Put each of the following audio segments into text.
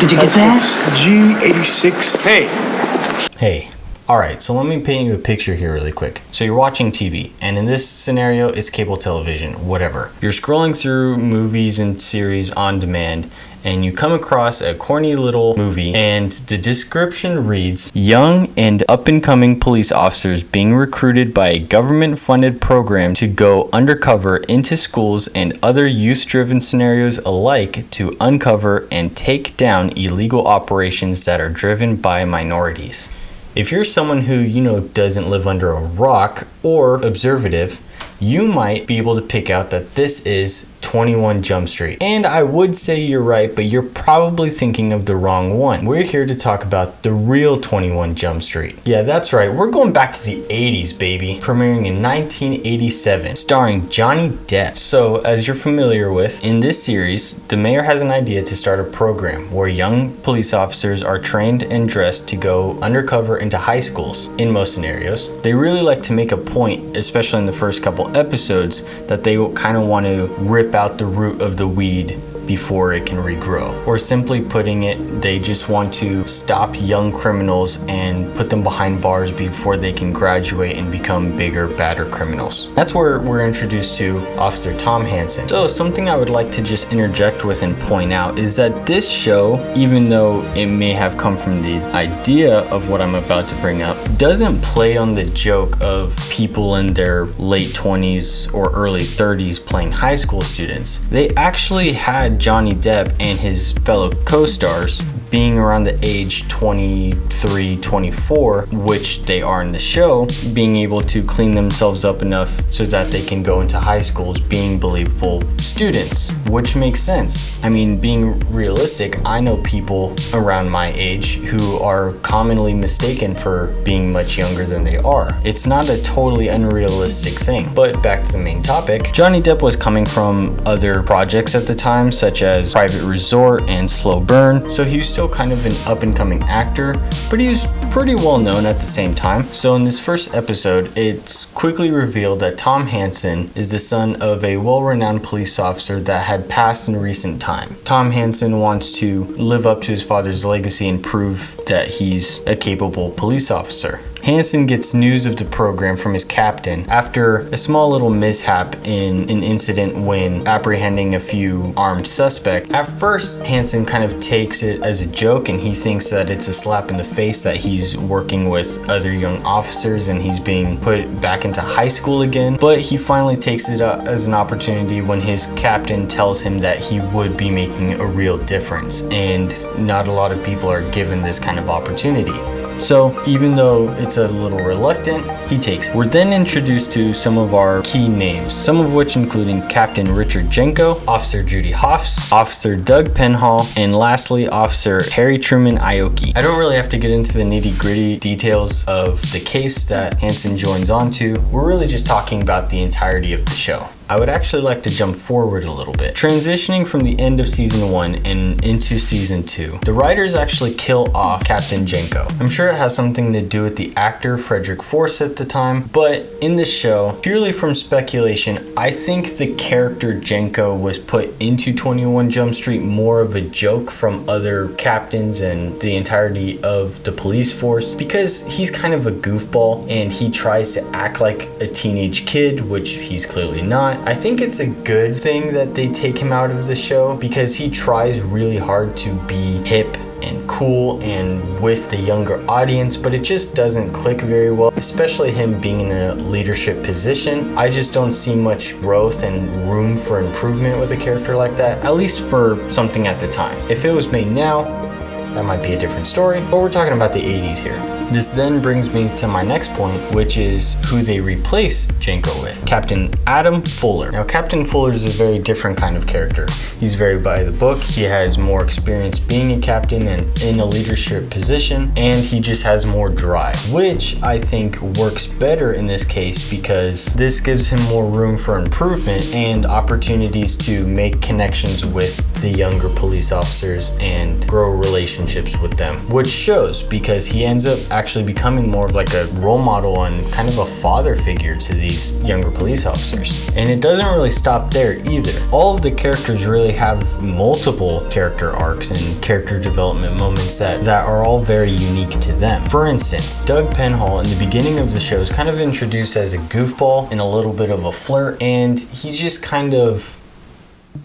Did you get that? G86. Hey. Alright, so let me paint you a picture here really quick. So you're watching TV, and in this scenario, it's cable television, whatever. You're scrolling through movies and series on demand, and you come across a corny little movie, and the description reads, young and up-and-coming police officers being recruited by a government-funded program to go undercover into schools and other youth-driven scenarios alike to uncover and take down illegal operations that are driven by minorities. If you're someone who, doesn't live under a rock or observative, you might be able to pick out that this is 21 Jump Street. And I would say you're right, but you're probably thinking of the wrong one. We're here to talk about the real 21 Jump Street. Yeah, that's right. We're going back to the 80s, baby. Premiering in 1987, starring Johnny Depp. So, as you're familiar with, in this series, the mayor has an idea to start a program where young police officers are trained and dressed to go undercover into high schools. In most scenarios, they really like to make a point, especially in the first couple episodes, that they kind of want to rip out the root of the weed before it can regrow. Or simply putting it, they just want to stop young criminals and put them behind bars before they can graduate and become bigger, badder criminals. That's where we're introduced to Officer Tom Hansen. So something I would like to just interject with and point out is that this show, even though it may have come from the idea of what I'm about to bring up, doesn't play on the joke of people in their late 20s or early 30s playing high school students. They actually had Johnny Depp and his fellow co-stars being around the age 23, 24, which they are in the show, being able to clean themselves up enough so that they can go into high schools being believable students, which makes sense. I mean, being realistic, I know people around my age who are commonly mistaken for being much younger than they are. It's not a totally unrealistic thing. But back to the main topic, Johnny Depp was coming from other projects at the time, such as Private Resort and Slow Burn, so he was still kind of an up-and-coming actor, but he was pretty well known at the same time. So in this first episode, it's quickly revealed that Tom Hansen is the son of a well-renowned police officer that had passed in recent time. Tom Hansen wants to live up to his father's legacy and prove that he's a capable police officer. Hansen gets news of the program from his captain after a small little mishap in an incident when apprehending a few armed suspects. At first, Hansen kind of takes it as a joke and he thinks that it's a slap in the face that he's working with other young officers and he's being put back into high school again. But he finally takes it up as an opportunity when his captain tells him that he would be making a real difference, and not a lot of people are given this kind of opportunity. So even though it's a little reluctant, he takes it. We're then introduced to some of our key names, some of which including Captain Richard Jenko, Officer Judy Hoffs, Officer Doug Penhall, and lastly, Officer Harry Truman Aoki. I don't really have to get into the nitty-gritty details of the case that Hansen joins onto. We're really just talking about the entirety of the show. I would actually like to jump forward a little bit. Transitioning from the end of season 1 and into season 2, the writers actually kill off Captain Jenko. I'm sure it has something to do with the actor Frederick Force at the time, but in this show, purely from speculation, I think the character Jenko was put into 21 Jump Street more of a joke from other captains and the entirety of the police force, because he's kind of a goofball and he tries to act like a teenage kid, which he's clearly not. I think it's a good thing that they take him out of the show because he tries really hard to be hip and cool and with the younger audience, but it just doesn't click very well, especially him being in a leadership position. I just don't see much growth and room for improvement with a character like that, at least for something at the time. If it was made now, that might be a different story, but we're talking about the 80s here. This then brings me to my next point, which is who they replace Jenko with. Captain Adam Fuller. Now, Captain Fuller is a very different kind of character. He's very by the book. He has more experience being a captain and in a leadership position, and he just has more drive, which I think works better in this case because this gives him more room for improvement and opportunities to make connections with the younger police officers and grow relationships relationships with them, which shows because he ends up actually becoming more of like a role model and kind of a father figure to these younger police officers. And it doesn't really stop there either. All of the characters really have multiple character arcs and character development moments that are all very unique to them. For instance, Doug Penhall in the beginning of the show is kind of introduced as a goofball and a little bit of a flirt, and he's just kind of,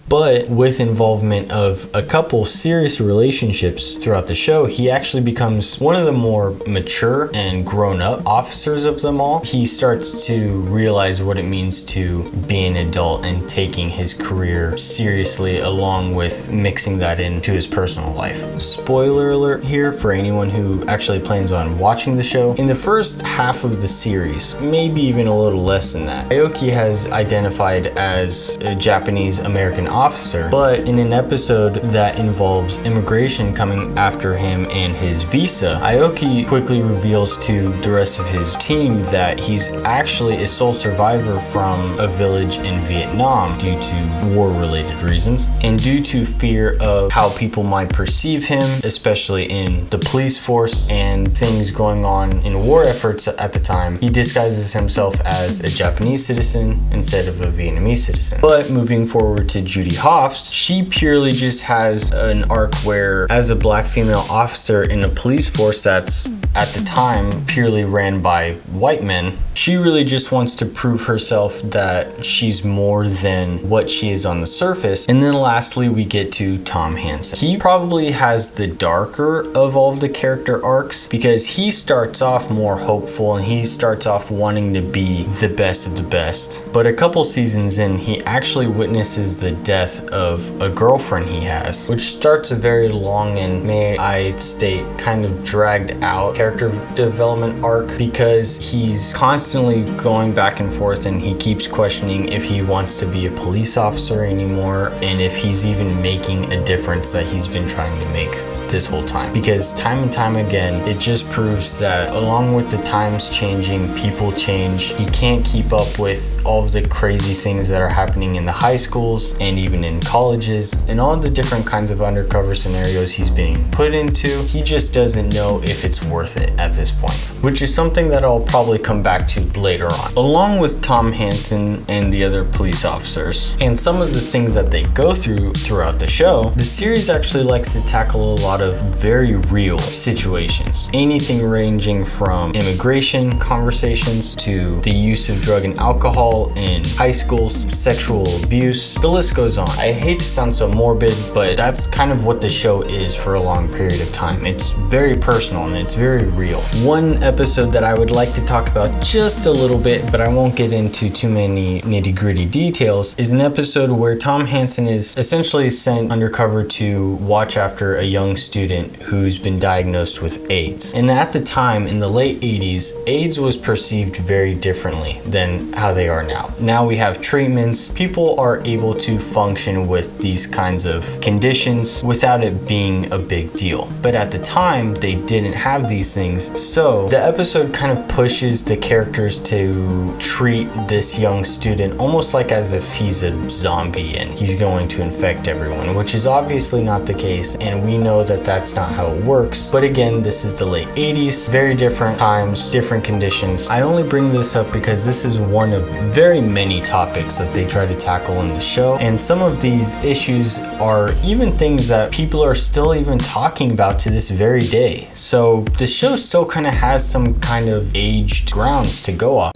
but with involvement of a couple serious relationships throughout the show, he actually becomes one of the more mature and grown-up officers of them all. He starts to realize what it means to be an adult and taking his career seriously, along with mixing that into his personal life. Spoiler alert here for anyone who actually plans on watching the show. In the first half of the series, maybe even a little less than that, Aoki has identified as a Japanese American officer, but in an episode that involves immigration coming after him and his visa, Aoki quickly reveals to the rest of his team that he's actually a sole survivor from a village in Vietnam due to war-related reasons, and due to fear of how people might perceive him, especially in the police force and things going on in war efforts at the time, he disguises himself as a Japanese citizen instead of a Vietnamese citizen. But moving forward to Judy Hopps, she purely just has an arc where, as a black female officer in a police force that's at the time purely ran by white men, she really just wants to prove herself that she's more than what she is on the surface. And then lastly, we get to Tom Hansen. He probably has the darker of all of the character arcs because he starts off more hopeful and he starts off wanting to be the best of the best. But a couple seasons in, he actually witnesses the death of a girlfriend he has, which starts a very long and, may I state, kind of dragged out character development arc because he's constantly going back and forth and he keeps questioning if he wants to be a police officer anymore and if he's even making a difference that he's been trying to make this whole time. Because time and time again, it just proves that along with the times changing, people change. He can't keep up with all of the crazy things that are happening in the high schools and even in colleges and all the different kinds of undercover scenarios he's being put into. He just doesn't know if it's worth it at this point, which is something that I'll probably come back to later on. Along with Tom Hansen and the other police officers and some of the things that they go through throughout the show, the series actually likes to tackle a lot of very real situations. Anything ranging from immigration conversations to the use of drug and alcohol in high schools, sexual abuse, the list goes on. I hate to sound so morbid, but that's kind of what the show is for a long period of time. It's very personal and it's very real. One episode that I would like to talk about just a little bit, but I won't get into too many nitty-gritty details, is an episode where Tom Hansen is essentially sent undercover to watch after a young student who's been diagnosed with AIDS. And at the time, in the late 80s, AIDS was perceived very differently than how they are now. Now we have treatments. People are able to function with these kinds of conditions without it being a big deal. But at the time, they didn't have these things. So the episode kind of pushes the characters to treat this young student almost like as if he's a zombie and he's going to infect everyone, which is obviously not the case. And we know that that's not how it works. But again, this is the late 80s, very different times, different conditions. I only bring this up because this is one of very many topics that they try to tackle in the show. And some of these issues are even things that people are still even talking about to this very day. So the show still kind of has some kind of aged grounds to go off.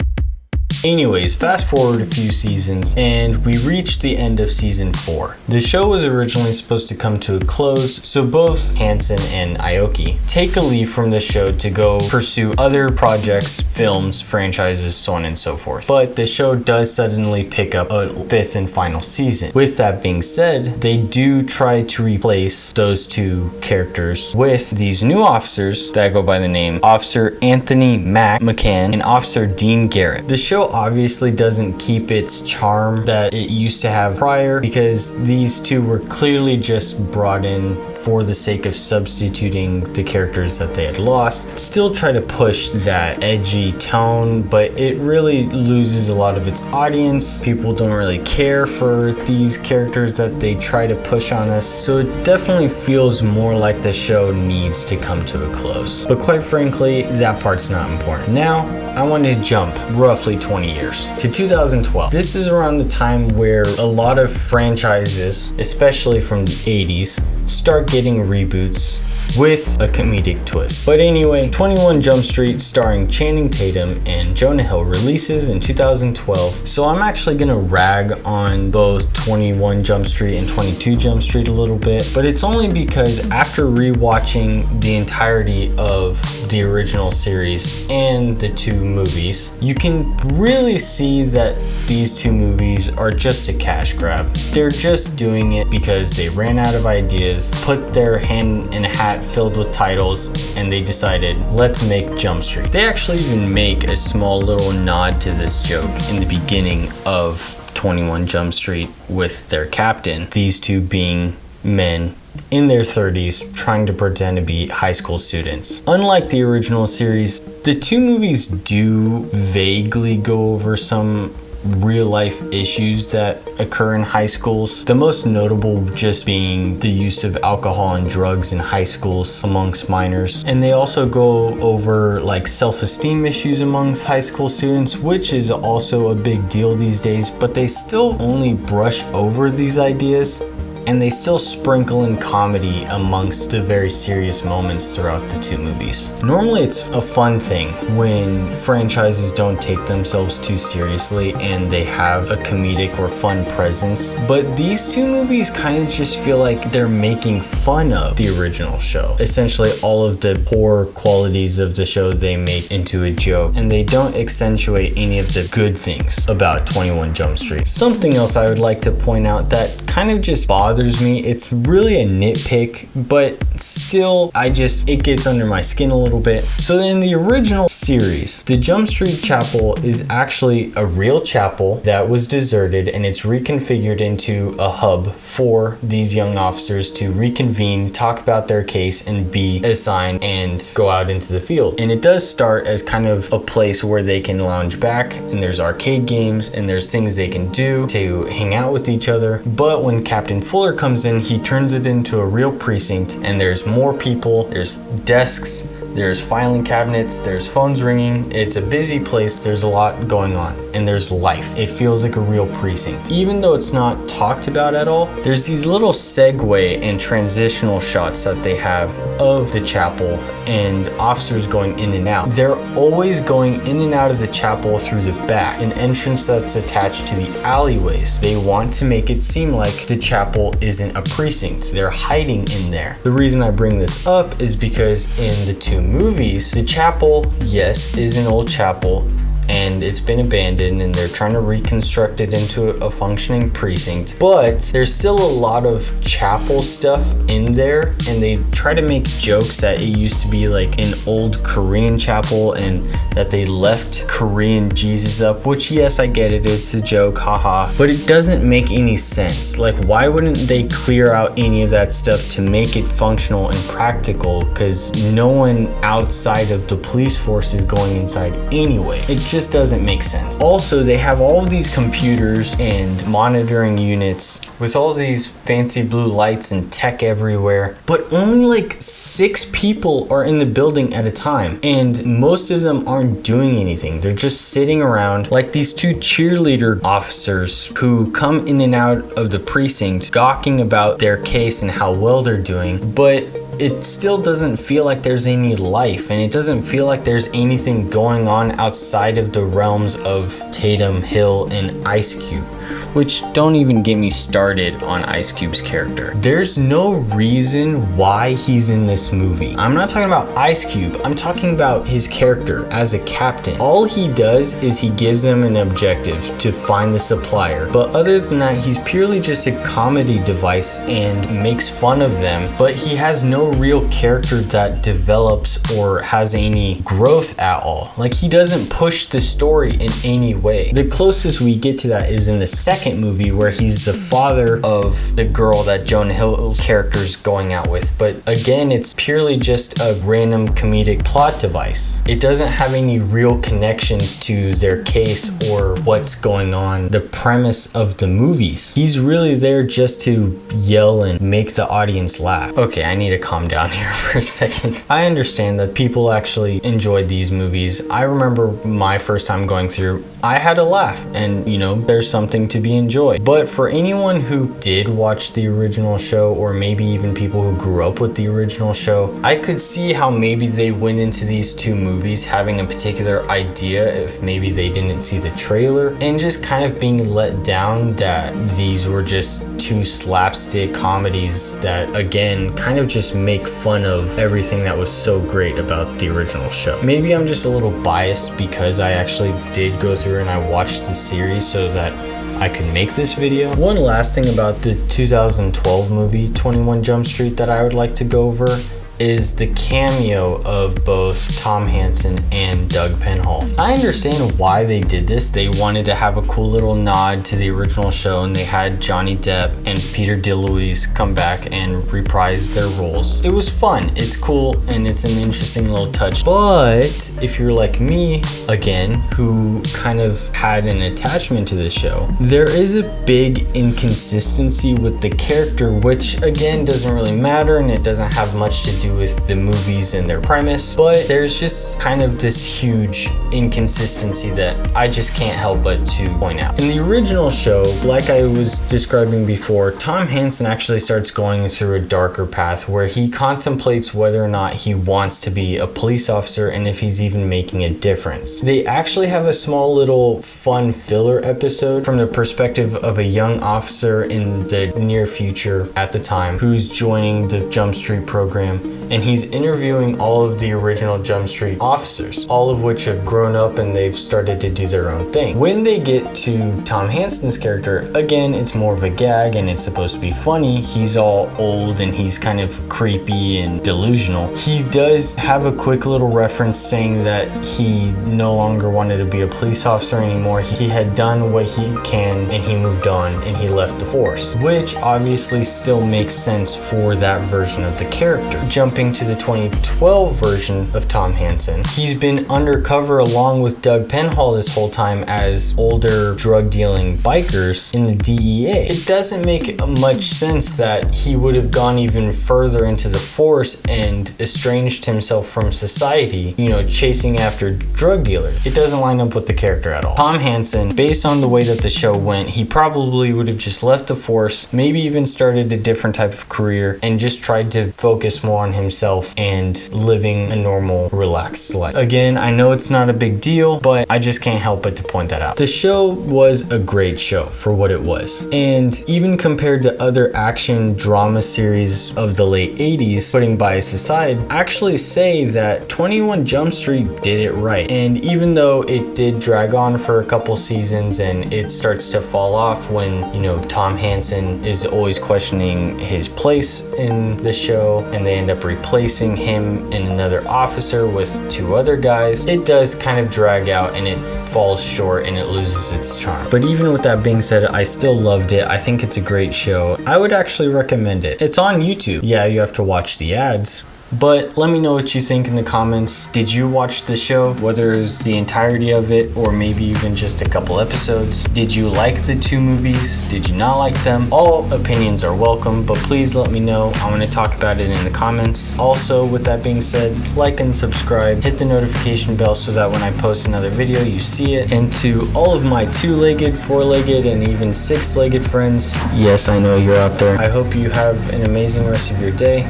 Anyways, fast forward a few seasons and we reach the end of season 4. The show was originally supposed to come to a close, so both Hansen and Aoki take a leave from the show to go pursue other projects, films, franchises, so on and so forth. But the show does suddenly pick up a 5th and final season. With that being said, they do try to replace those two characters with these new officers that go by the name Officer Anthony Mack McCann and Officer Dean Garrett. The show obviously doesn't keep its charm that it used to have prior, because these two were clearly just brought in for the sake of substituting the characters that they had lost. Still try to push that edgy tone, but it really loses a lot of its audience. People don't really care for these characters that they try to push on us, so it definitely feels more like the show needs to come to a close. But quite frankly, that part's not important. Now, I want to jump roughly 20 years to 2012. This is around the time where a lot of franchises, especially from the 80s, start getting reboots with a comedic twist. But anyway, 21 Jump Street starring Channing Tatum and Jonah Hill releases in 2012. So I'm actually gonna rag on both 21 Jump Street and 22 Jump Street a little bit, but it's only because after rewatching the entirety of the original series and the two movies, you can really see that these two movies are just a cash grab. They're just doing it because they ran out of ideas, put their hand in a hat filled with titles, and they decided, let's make Jump Street. They actually even make a small little nod to this joke in the beginning of 21 Jump Street with their captain, these two being men in their 30s trying to pretend to be high school students. Unlike the original series, the two movies do vaguely go over some real life issues that occur in high schools. The most notable just being the use of alcohol and drugs in high schools amongst minors. And they also go over like self-esteem issues amongst high school students, which is also a big deal these days, but they still only brush over these ideas, and they still sprinkle in comedy amongst the very serious moments throughout the two movies. Normally it's a fun thing when franchises don't take themselves too seriously and they have a comedic or fun presence, but these two movies kind of just feel like they're making fun of the original show. Essentially all of the poor qualities of the show they make into a joke, and they don't accentuate any of the good things about 21 Jump Street. Something else I would like to point out that kind of just bothers me. It's really a nitpick, but still, it gets under my skin a little bit. So in the original series, the Jump Street Chapel is actually a real chapel that was deserted, and it's reconfigured into a hub for these young officers to reconvene, talk about their case, and be assigned and go out into the field. And it does start as kind of a place where they can lounge back, and there's arcade games, and there's things they can do to hang out with each other. But when Captain Fuller comes in, he turns it into a real precinct, and there's more people, there's desks, there's filing cabinets, there's phones ringing. It's a busy place, there's a lot going on, and there's life. It feels like a real precinct. Even though it's not talked about at all, there's these little segue and transitional shots that they have of the chapel and officers going in and out. They're always going in and out of the chapel through the back, an entrance that's attached to the alleyways. They want to make it seem like the chapel isn't a precinct. They're hiding in there. The reason I bring this up is because in the two movies, the chapel, yes, is an old chapel, and it's been abandoned, and they're trying to reconstruct it into a functioning precinct, but there's still a lot of chapel stuff in there, and they try to make jokes that it used to be like an old Korean chapel and that they left Korean Jesus up, which yes, I get it, it's a joke, haha, but it doesn't make any sense. Like, why wouldn't they clear out any of that stuff to make it functional and practical? Because no one outside of the police force is going inside anyway. It just doesn't make sense. Also, they have all of these computers and monitoring units with all these fancy blue lights and tech everywhere, but only like 6 people are in the building at a time, and most of them aren't doing anything. They're just sitting around like these 2 cheerleader officers who come in and out of the precinct gawking about their case and how well they're doing, but it still doesn't feel like there's any life, and it doesn't feel like there's anything going on outside of the realms of Tatum, Hill, and Ice Cube. which don't even get me started on Ice Cube's character. There's no reason why he's in this movie. I'm not talking about Ice Cube, I'm talking about his character as a captain. All he does is he gives them an objective to find the supplier, but other than that, he's purely just a comedy device and makes fun of them, but he has no real character that develops or has any growth at all. Like, he doesn't push the story in any way. The closest we get to that is in the second movie, where he's the father of the girl that Jonah Hill's character's going out with, but again, it's purely just a random comedic plot device. It doesn't have any real connections to their case or what's going on, the premise of the movies. He's really there just to yell and make the audience laugh. Okay, I need to calm down here for a second. I understand that people actually enjoyed these movies. I remember my first time going through, I had a laugh, and you know, there's something to be enjoyed. But for anyone who did watch the original show, or maybe even people who grew up with the original show, I could see how maybe they went into these two movies having a particular idea if maybe they didn't see the trailer, and just kind of being let down that these were just two slapstick comedies that again kind of just make fun of everything that was so great about the original show. Maybe I'm just a little biased because I actually did go through and I watched the series so that I could make this video. One last thing about the 2012 movie 21 Jump Street that I would like to go over is the cameo of both Tom Hansen and Doug Penhall. I understand why they did this. They wanted to have a cool little nod to the original show, and they had Johnny Depp and Peter DeLuise come back and reprise their roles. It was fun, it's cool, and it's an interesting little touch. But if you're like me, again, who kind of had an attachment to this show, there is a big inconsistency with the character, which again doesn't really matter, and it doesn't have much to do with the movies and their premise, but there's just kind of this huge inconsistency that I just can't help but to point out. In the original show, like I was describing before, Tom Hansen actually starts going through a darker path where he contemplates whether or not he wants to be a police officer and if he's even making a difference. They actually have a small little fun filler episode from the perspective of a young officer in the near future at the time who's joining the Jump Street program, and he's interviewing all of the original Jump Street officers, all of which have grown up and they've started to do their own thing. When they get to Tom Hansen's character, again, it's more of a gag and it's supposed to be funny. He's all old and he's kind of creepy and delusional. He does have a quick little reference saying that he no longer wanted to be a police officer anymore. He had done what he can and he moved on and he left the force, which obviously still makes sense for that version of the character. Jumping to the 2012 version of Tom Hansen, he's been undercover along with Doug Penhall this whole time as older drug dealing bikers in the DEA. It doesn't make much sense that he would have gone even further into the force and estranged himself from society, you know, chasing after drug dealers. It doesn't line up with the character at all. Tom Hansen, based on the way that the show went, he probably would have just left the force, maybe even started a different type of career and just tried to focus more on himself and living a normal, relaxed life. Again, I know it's not a big deal, but I just can't help but to point that out. The show was a great show for what it was. And even compared to other action drama series of the late 80s, putting bias aside, I actually say that 21 Jump Street did it right. And even though it did drag on for a couple seasons and it starts to fall off when, you know, Tom Hansen is always questioning his place in the show and they end up replacing him and another officer with two other guys, it does kind of drag out and it falls short and it loses its charm. But even with that being said, I still loved it. I think it's a great show. I would actually recommend it. It's on YouTube. Yeah, you have to watch the ads. But let me know what you think in the comments. Did you watch the show, whether it was the entirety of it or maybe even just a couple episodes? Did you like the two movies? Did you not like them? All opinions are welcome, but please let me know. I want to talk about it in the comments. Also, with that being said, like and subscribe, hit the notification bell so that when I post another video, you see it. And to all of my two-legged, four-legged, and even six-legged friends, yes, I know you're out there. I hope you have an amazing rest of your day,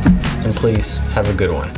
and please have a good one.